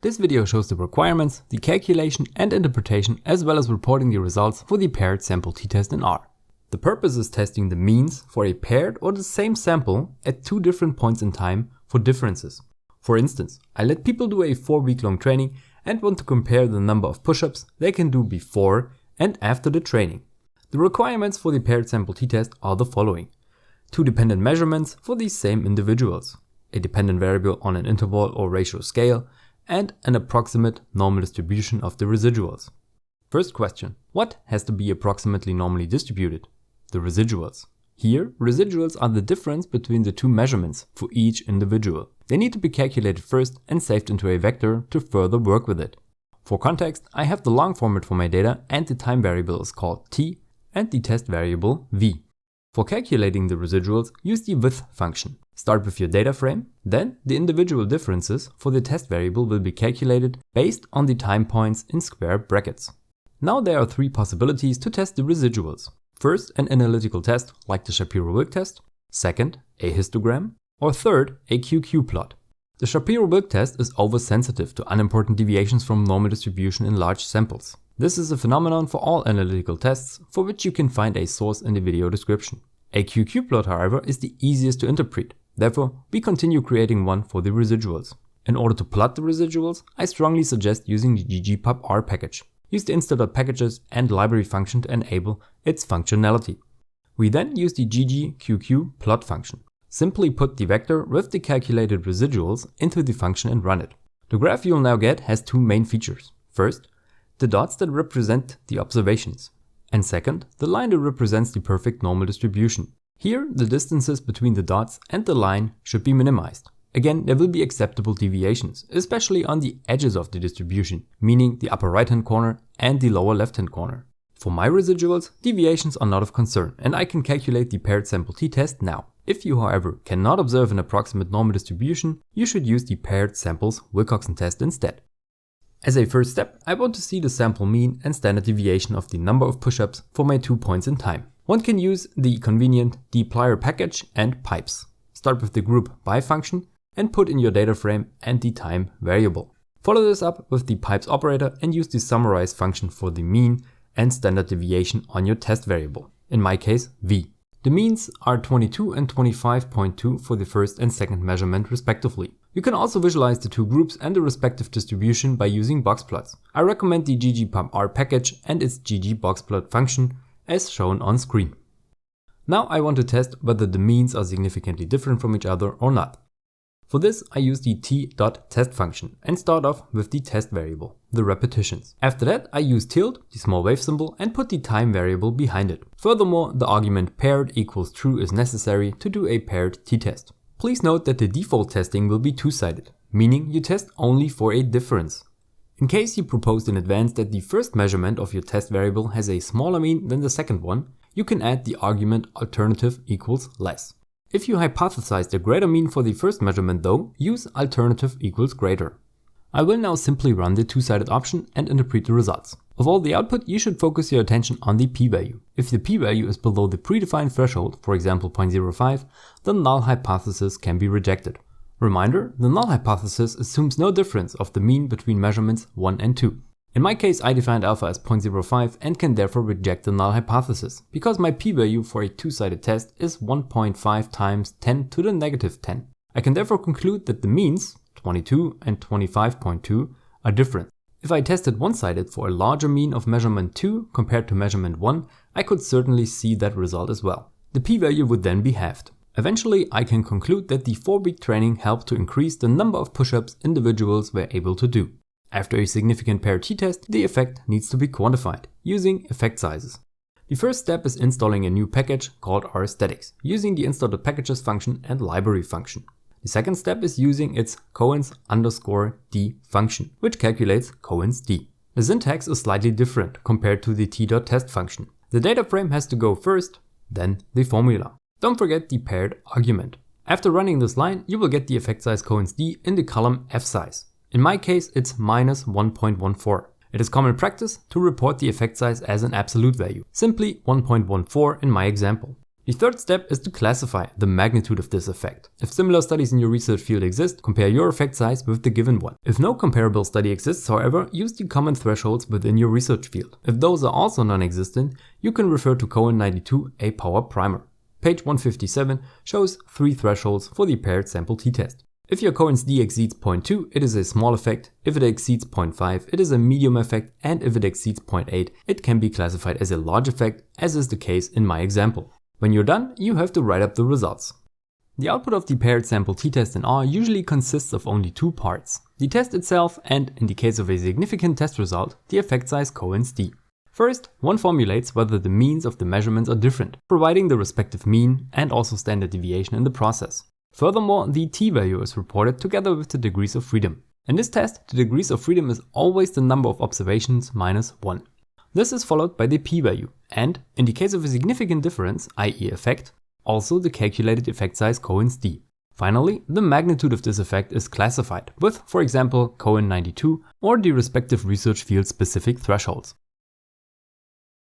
This video shows the requirements, the calculation and interpretation, as well as reporting the results for the paired sample t-test in R. The purpose is testing the means for a paired or the same sample at two different points in time for differences. For instance, I let people do a 4-week-long training and want to compare the number of push-ups they can do before and after the training. The requirements for the paired sample t-test are the following. 2 dependent measurements for these same individuals, a dependent variable on an interval or ratio scale, and an approximate normal distribution of the residuals. First question, what has to be approximately normally distributed? The residuals. Here, residuals are the difference between the two measurements for each individual. They need to be calculated first and saved into a vector to further work with it. For context, I have the long format for my data and the time variable is called t and the test variable v. For calculating the residuals, use the width function. Start with your data frame, then the individual differences for the test variable will be calculated based on the time points in square brackets. Now there are 3 possibilities to test the residuals. First, an analytical test like the Shapiro-Wilk test. Second, a histogram. Or third, a QQ plot. The Shapiro-Wilk test is oversensitive to unimportant deviations from normal distribution in large samples. This is a phenomenon for all analytical tests, for which you can find a source in the video description. A QQ plot, however, is the easiest to interpret. Therefore, we continue creating one for the residuals. In order to plot the residuals, I strongly suggest using the ggpubr package. Use the insta.packages and library function to enable its functionality. We then use the ggqq plot function. Simply put the vector with the calculated residuals into the function and run it. The graph you'll now get has 2 main features. First, the dots that represent the observations. And second, the line that represents the perfect normal distribution. Here, the distances between the dots and the line should be minimized. Again, there will be acceptable deviations, especially on the edges of the distribution, meaning the upper right hand corner and the lower left hand corner. For my residuals, deviations are not of concern and I can calculate the paired sample t-test now. If you, however, cannot observe an approximate normal distribution, you should use the paired samples Wilcoxon test instead. As a first step, I want to see the sample mean and standard deviation of the number of push-ups for my 2 points in time. One can use the convenient dplyr package and pipes. Start with the group by function and put in your data frame and the time variable. Follow this up with the pipes operator and use the summarize function for the mean and standard deviation on your test variable, in my case v. The means are 22 and 25.2 for the first and second measurement respectively. You can also visualize the 2 groups and the respective distribution by using box plots. I recommend the ggpubr package and its ggboxplot function as shown on screen. Now I want to test whether the means are significantly different from each other or not. For this, I use the t.test function and start off with the test variable, the repetitions. After that, I use tilde, the small wave symbol, and put the time variable behind it. Furthermore, the argument paired equals true is necessary to do a paired t-test. Please note that the default testing will be 2-sided, meaning you test only for a difference. In case you proposed in advance that the first measurement of your test variable has a smaller mean than the second one, you can add the argument alternative equals less. If you hypothesized a greater mean for the first measurement though, use alternative equals greater. I will now simply run the 2-sided option and interpret the results. Of all the output, you should focus your attention on the p-value. If the p-value is below the predefined threshold, for example 0.05, the null hypothesis can be rejected. Reminder, the null hypothesis assumes no difference of the mean between measurements 1 and 2. In my case, I defined alpha as 0.05 and can therefore reject the null hypothesis, because my p-value for a 2-sided test is 1.5 times 10 to the negative 10. I can therefore conclude that the means, 22 and 25.2, are different. If I tested one-sided for a larger mean of measurement 2 compared to measurement 1, I could certainly see that result as well. The p-value would then be halved. Eventually, I can conclude that the 4-week training helped to increase the number of push-ups individuals were able to do. After a significant paired t-test, the effect needs to be quantified, using effect sizes. The first step is installing a new package called rstatics, using the install.packages function and library function. The second step is using its Cohen's _d function, which calculates Cohen's d. The syntax is slightly different compared to the t.test function. The data frame has to go first, then the formula. Don't forget the paired argument. After running this line, you will get the effect size Cohen's d in the column f size. In my case, it's minus 1.14. It is common practice to report the effect size as an absolute value, simply 1.14 in my example. The third step is to classify the magnitude of this effect. If similar studies in your research field exist, compare your effect size with the given one. If no comparable study exists, however, use the common thresholds within your research field. If those are also non-existent, you can refer to Cohen 92, a power primer. Page 157 shows 3 thresholds for the paired sample t-test. If your Cohen's d exceeds 0.2, it is a small effect. If it exceeds 0.5, it is a medium effect, and if it exceeds 0.8, it can be classified as a large effect, as is the case in my example. When you're done, you have to write up the results. The output of the paired sample t-test in R usually consists of only 2 parts: the test itself and, in the case of a significant test result, the effect size Cohen's d. First, one formulates whether the means of the measurements are different, providing the respective mean and also standard deviation in the process. Furthermore, the t-value is reported together with the degrees of freedom. In this test, the degrees of freedom is always the number of observations minus 1. This is followed by the p-value, and, in the case of a significant difference, i.e. effect, also the calculated effect size Cohen's d. Finally, the magnitude of this effect is classified with, for example, Cohen 92 or the respective research field specific thresholds.